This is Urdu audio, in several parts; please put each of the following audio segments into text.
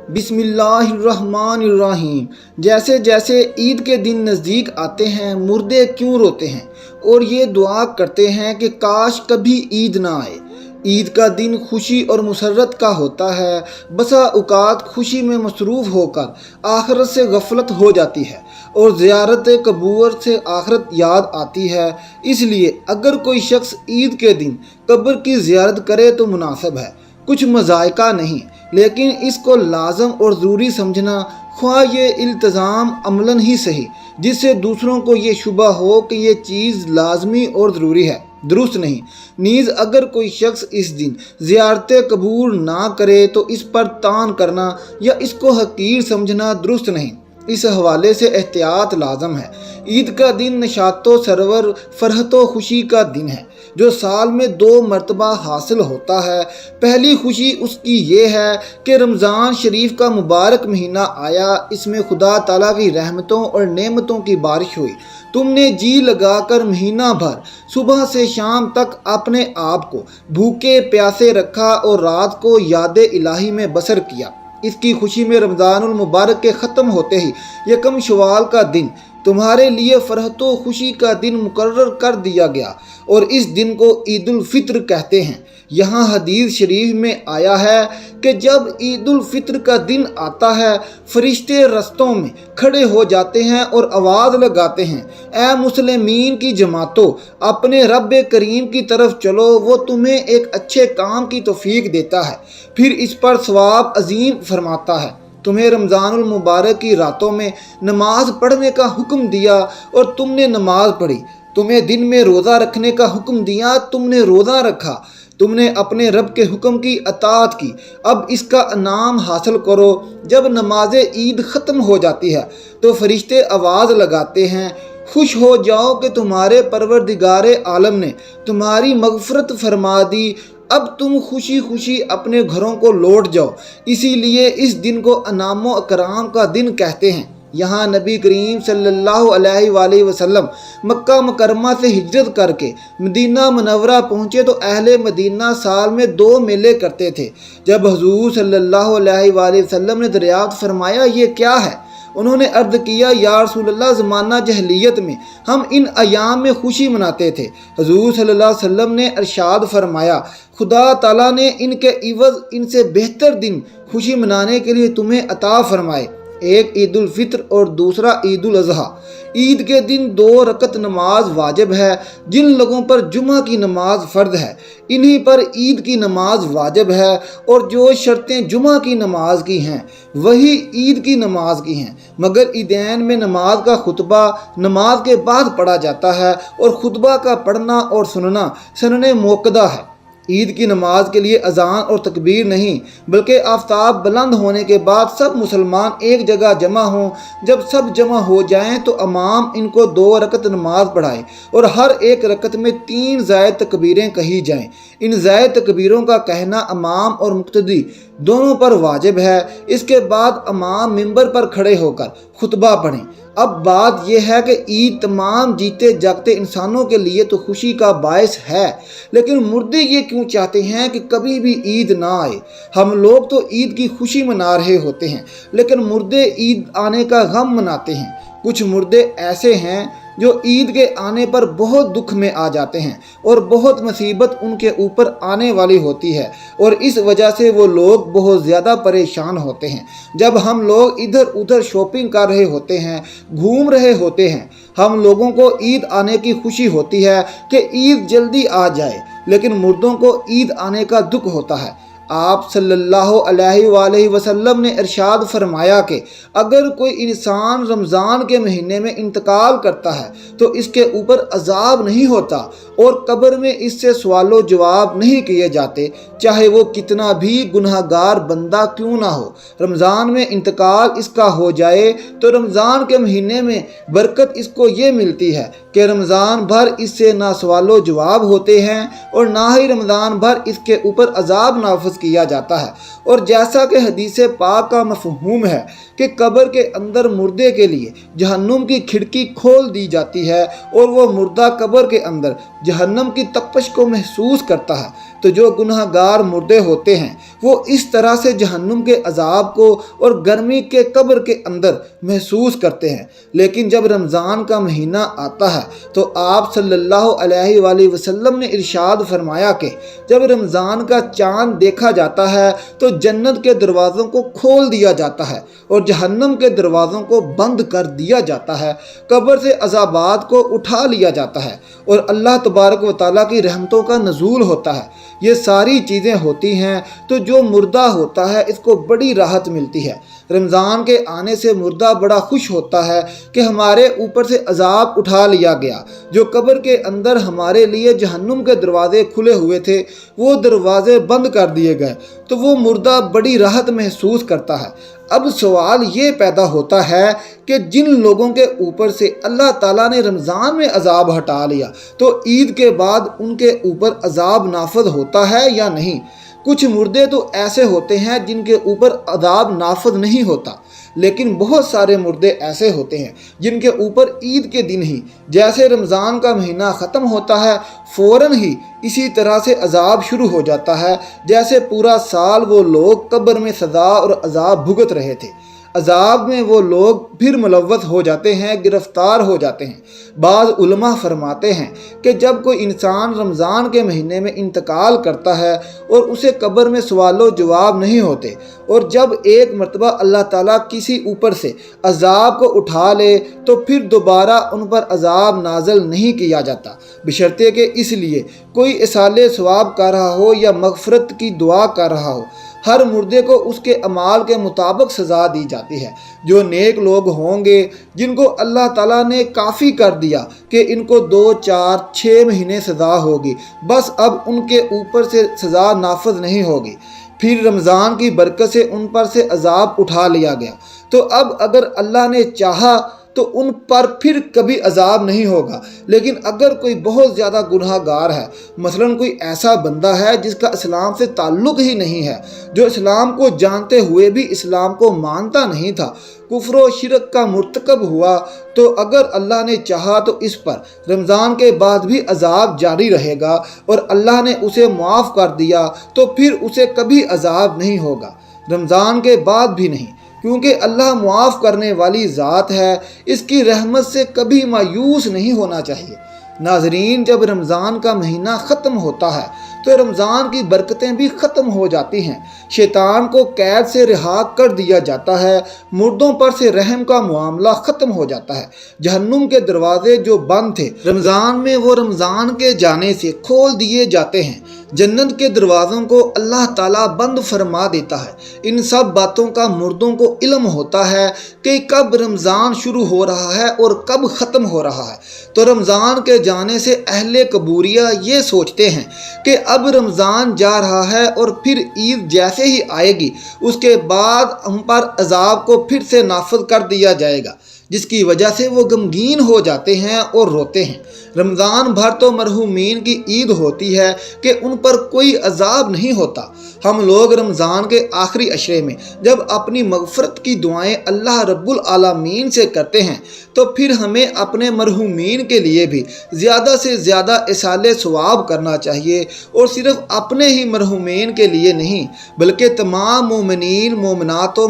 بسم اللہ الرحمن الرحیم۔ جیسے جیسے عید کے دن نزدیک آتے ہیں مردے کیوں روتے ہیں اور یہ دعا کرتے ہیں کہ کاش کبھی عید نہ آئے۔ عید کا دن خوشی اور مسرت کا ہوتا ہے، بسا اوقات خوشی میں مصروف ہو کر آخرت سے غفلت ہو جاتی ہے اور زیارت قبور سے آخرت یاد آتی ہے۔ اس لیے اگر کوئی شخص عید کے دن قبر کی زیارت کرے تو مناسب ہے، کچھ مذائقہ نہیں، لیکن اس کو لازم اور ضروری سمجھنا، خواہ یہ التزام عملاً ہی صحیح، جس سے دوسروں کو یہ شبہ ہو کہ یہ چیز لازمی اور ضروری ہے، درست نہیں۔ نیز اگر کوئی شخص اس دن زیارت قبور نہ کرے تو اس پر طعن کرنا یا اس کو حقیر سمجھنا درست نہیں۔ اس حوالے سے احتیاط لازم ہے۔ عید کا دن نشاط و سرور، فرحت و خوشی کا دن ہے جو سال میں 2 مرتبہ حاصل ہوتا ہے۔ پہلی خوشی اس کی یہ ہے کہ رمضان شریف کا مبارک مہینہ آیا، اس میں خدا تعالیٰ کی رحمتوں اور نعمتوں کی بارش ہوئی۔ تم نے جی لگا کر مہینہ بھر صبح سے شام تک اپنے آپ کو بھوکے پیاسے رکھا اور رات کو یاد الہی میں بسر کیا۔ اس کی خوشی میں رمضان المبارک کے ختم ہوتے ہی یکم شوال کا دن تمہارے لیے فرحت و خوشی کا دن مقرر کر دیا گیا اور اس دن کو عید الفطر کہتے ہیں۔ یہاں حدیث شریف میں آیا ہے کہ جب عید الفطر کا دن آتا ہے فرشتے رستوں میں کھڑے ہو جاتے ہیں اور آواز لگاتے ہیں، اے مسلمین کی جماعتوں، اپنے رب کریم کی طرف چلو، وہ تمہیں ایک اچھے کام کی توفیق دیتا ہے، پھر اس پر ثواب عظیم فرماتا ہے۔ تمہیں رمضان المبارک کی راتوں میں نماز پڑھنے کا حکم دیا اور تم نے نماز پڑھی، تمہیں دن میں روزہ رکھنے کا حکم دیا، تم نے روزہ رکھا، تم نے اپنے رب کے حکم کی اطاعت کی، اب اس کا انعام حاصل کرو۔ جب نماز عید ختم ہو جاتی ہے تو فرشتے آواز لگاتے ہیں، خوش ہو جاؤ کہ تمہارے پروردگار عالم نے تمہاری مغفرت فرما دی، اب تم خوشی خوشی اپنے گھروں کو لوٹ جاؤ۔ اسی لیے اس دن کو انعام و اکرام کا دن کہتے ہیں۔ یہاں نبی کریم صلی اللہ علیہ وآلہ وسلم مکہ مکرمہ سے ہجرت کر کے مدینہ منورہ پہنچے تو اہل مدینہ سال میں 2 میلے کرتے تھے۔ جب حضور صلی اللہ علیہ وآلہ وسلم نے دریافت فرمایا یہ کیا ہے؟ انہوں نے عرض کیا، یا رسول اللہ، زمانہ جاہلیت میں ہم ان ایام میں خوشی مناتے تھے۔ حضور صلی اللہ علیہ وسلم نے ارشاد فرمایا، خدا تعالیٰ نے ان کے عوض ان سے بہتر دن خوشی منانے کے لیے تمہیں عطا فرمائے، ایک عید الفطر اور دوسرا عید الاضحیٰ۔ عید کے دن 2 رکعت نماز واجب ہے۔ جن لوگوں پر جمعہ کی نماز فرض ہے انہی پر عید کی نماز واجب ہے، اور جو شرطیں جمعہ کی نماز کی ہیں وہی عید کی نماز کی ہیں، مگر عیدین میں نماز کا خطبہ نماز کے بعد پڑھا جاتا ہے اور خطبہ کا پڑھنا اور سننا سنن موقدہ ہے۔ عید کی نماز کے لیے اذان اور تکبیر نہیں، بلکہ آفتاب بلند ہونے کے بعد سب مسلمان ایک جگہ جمع ہوں۔ جب سب جمع ہو جائیں تو امام ان کو 2 رکعت نماز پڑھائے اور ہر ایک رکعت میں 3 زائد تکبیریں کہی جائیں۔ ان زائد تکبیروں کا کہنا امام اور مقتدی دونوں پر واجب ہے۔ اس کے بعد امام منبر پر کھڑے ہو کر خطبہ پڑھیں۔ اب بات یہ ہے کہ عید تمام جیتے جاگتے انسانوں کے لیے تو خوشی کا باعث ہے، لیکن مردے یہ کیوں چاہتے ہیں کہ کبھی بھی عید نہ آئے؟ ہم لوگ تو عید کی خوشی منا رہے ہوتے ہیں لیکن مردے عید آنے کا غم مناتے ہیں۔ کچھ مردے ایسے ہیں جو عید کے آنے پر بہت دکھ میں آ جاتے ہیں اور بہت مصیبت ان کے اوپر آنے والی ہوتی ہے، اور اس وجہ سے وہ لوگ بہت زیادہ پریشان ہوتے ہیں۔ جب ہم لوگ ادھر ادھر شاپنگ کر رہے ہوتے ہیں، گھوم رہے ہوتے ہیں، ہم لوگوں کو عید آنے کی خوشی ہوتی ہے کہ عید جلدی آ جائے، لیکن مردوں کو عید آنے کا دکھ ہوتا ہے۔ آپ صلی اللہ علیہ وآلہ وسلم نے ارشاد فرمایا کہ اگر کوئی انسان رمضان کے مہینے میں انتقال کرتا ہے تو اس کے اوپر عذاب نہیں ہوتا اور قبر میں اس سے سوال و جواب نہیں کیے جاتے، چاہے وہ کتنا بھی گناہ گار بندہ کیوں نہ ہو۔ رمضان میں انتقال اس کا ہو جائے تو رمضان کے مہینے میں برکت اس کو یہ ملتی ہے کہ رمضان بھر اس سے نہ سوال و جواب ہوتے ہیں اور نہ ہی رمضان بھر اس کے اوپر عذاب نافذ کیا جاتا ہے۔ اور جیسا کہ حدیث پاک کا مفہوم ہے کہ قبر کے اندر مردے کے لیے جہنم کی کھڑکی کھول دی جاتی ہے اور وہ مردہ قبر کے اندر جہنم کی تپش کو محسوس کرتا ہے، تو جو گناہگار مردے ہوتے ہیں وہ اس طرح سے جہنم کے عذاب کو اور گرمی کے قبر کے اندر محسوس کرتے ہیں۔ لیکن جب رمضان کا مہینہ آتا ہے تو آپ صلی اللہ علیہ وآلہ وسلم نے ارشاد فرمایا کہ جب رمضان کا چاند دیکھا جاتا ہے تو جنت کے دروازوں کو کھول دیا جاتا ہے اور جہنم کے دروازوں کو بند کر دیا جاتا ہے، قبر سے عذابات کو اٹھا لیا جاتا ہے اور اللہ تبارک و تعالیٰ کی رحمتوں کا نزول ہوتا ہے۔ یہ ساری چیزیں ہوتی ہیں تو جو مردہ ہوتا ہے اس کو بڑی راحت ملتی ہے۔ رمضان کے آنے سے مردہ بڑا خوش ہوتا ہے کہ ہمارے اوپر سے عذاب اٹھا لیا گیا، جو قبر کے اندر ہمارے لیے جہنم کے دروازے کھلے ہوئے تھے وہ دروازے بند کر دیے گئے، تو وہ مردہ بڑی راحت محسوس کرتا ہے۔ اب سوال یہ پیدا ہوتا ہے کہ جن لوگوں کے اوپر سے اللہ تعالیٰ نے رمضان میں عذاب ہٹا لیا تو عید کے بعد ان کے اوپر عذاب نافذ ہوتا ہے یا نہیں؟ کچھ مردے تو ایسے ہوتے ہیں جن کے اوپر عذاب نافذ نہیں ہوتا، لیکن بہت سارے مردے ایسے ہوتے ہیں جن کے اوپر عید کے دن ہی جیسے رمضان کا مہینہ ختم ہوتا ہے فوراً ہی اسی طرح سے عذاب شروع ہو جاتا ہے، جیسے پورا سال وہ لوگ قبر میں سزا اور عذاب بھگت رہے تھے۔ عذاب میں وہ لوگ پھر ملوث ہو جاتے ہیں، گرفتار ہو جاتے ہیں۔ بعض علماء فرماتے ہیں کہ جب کوئی انسان رمضان کے مہینے میں انتقال کرتا ہے اور اسے قبر میں سوال و جواب نہیں ہوتے، اور جب ایک مرتبہ اللہ تعالیٰ کسی اوپر سے عذاب کو اٹھا لے تو پھر دوبارہ ان پر عذاب نازل نہیں کیا جاتا، بشرطے کہ اس لیے کوئی اصالِ ثواب کر رہا ہو یا مغفرت کی دعا کر رہا ہو۔ ہر مردے کو اس کے اعمال کے مطابق سزا دی جاتی ہے۔ جو نیک لوگ ہوں گے جن کو اللہ تعالیٰ نے کافی کر دیا کہ ان کو 2، 4، 6 مہینے سزا ہوگی، بس اب ان کے اوپر سے سزا نافذ نہیں ہوگی، پھر رمضان کی برکت سے ان پر سے عذاب اٹھا لیا گیا، تو اب اگر اللہ نے چاہا تو ان پر پھر کبھی عذاب نہیں ہوگا۔ لیکن اگر کوئی بہت زیادہ گناہ گار ہے، مثلاً کوئی ایسا بندہ ہے جس کا اسلام سے تعلق ہی نہیں ہے، جو اسلام کو جانتے ہوئے بھی اسلام کو مانتا نہیں تھا، کفر و شرک کا مرتکب ہوا، تو اگر اللہ نے چاہا تو اس پر رمضان کے بعد بھی عذاب جاری رہے گا، اور اللہ نے اسے معاف کر دیا تو پھر اسے کبھی عذاب نہیں ہوگا، رمضان کے بعد بھی نہیں، کیونکہ اللہ معاف کرنے والی ذات ہے، اس کی رحمت سے کبھی مایوس نہیں ہونا چاہیے۔ ناظرین، جب رمضان کا مہینہ ختم ہوتا ہے تو رمضان کی برکتیں بھی ختم ہو جاتی ہیں، شیطان کو قید سے رہا کر دیا جاتا ہے، مردوں پر سے رحم کا معاملہ ختم ہو جاتا ہے، جہنم کے دروازے جو بند تھے رمضان میں وہ رمضان کے جانے سے کھول دیے جاتے ہیں، جنت کے دروازوں کو اللہ تعالیٰ بند فرما دیتا ہے۔ ان سب باتوں کا مردوں کو علم ہوتا ہے کہ کب رمضان شروع ہو رہا ہے اور کب ختم ہو رہا ہے، تو رمضان کے جانے سے اہل قبوریہ یہ سوچتے ہیں کہ اب رمضان جا رہا ہے اور پھر عید جیسے ہی آئے گی اس کے بعد ہم پر عذاب کو پھر سے نافذ کر دیا جائے گا، جس کی وجہ سے وہ غمگین ہو جاتے ہیں اور روتے ہیں۔ رمضان بھر تو مرحومین کی عید ہوتی ہے کہ ان پر کوئی عذاب نہیں ہوتا۔ ہم لوگ رمضان کے آخری عشرے میں جب اپنی مغفرت کی دعائیں اللہ رب العالمین سے کرتے ہیں تو پھر ہمیں اپنے مرحومین کے لیے بھی زیادہ سے زیادہ اصالِ ثواب کرنا چاہیے، اور صرف اپنے ہی مرحومین کے لیے نہیں بلکہ تمام مومنین، مومنات و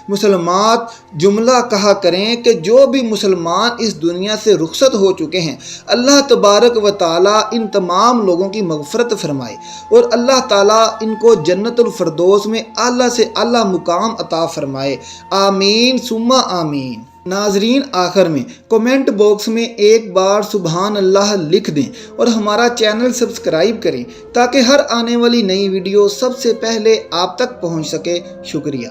مسلمات جملہ کہا کریں کہ جو بھی مسلمان اس دنیا سے رخصت ہو چکے ہیں، اللہ تبارک و تعالیٰ ان تمام لوگوں کی مغفرت فرمائے اور اللہ تعالیٰ ان کو جنت الفردوس میں اعلیٰ سے اعلیٰ مقام عطا فرمائے، آمین ثم آمین۔ ناظرین، آخر میں کومنٹ باکس میں ایک بار سبحان اللہ لکھ دیں اور ہمارا چینل سبسکرائب کریں تاکہ ہر آنے والی نئی ویڈیو سب سے پہلے آپ تک پہنچ سکے۔ شکریہ۔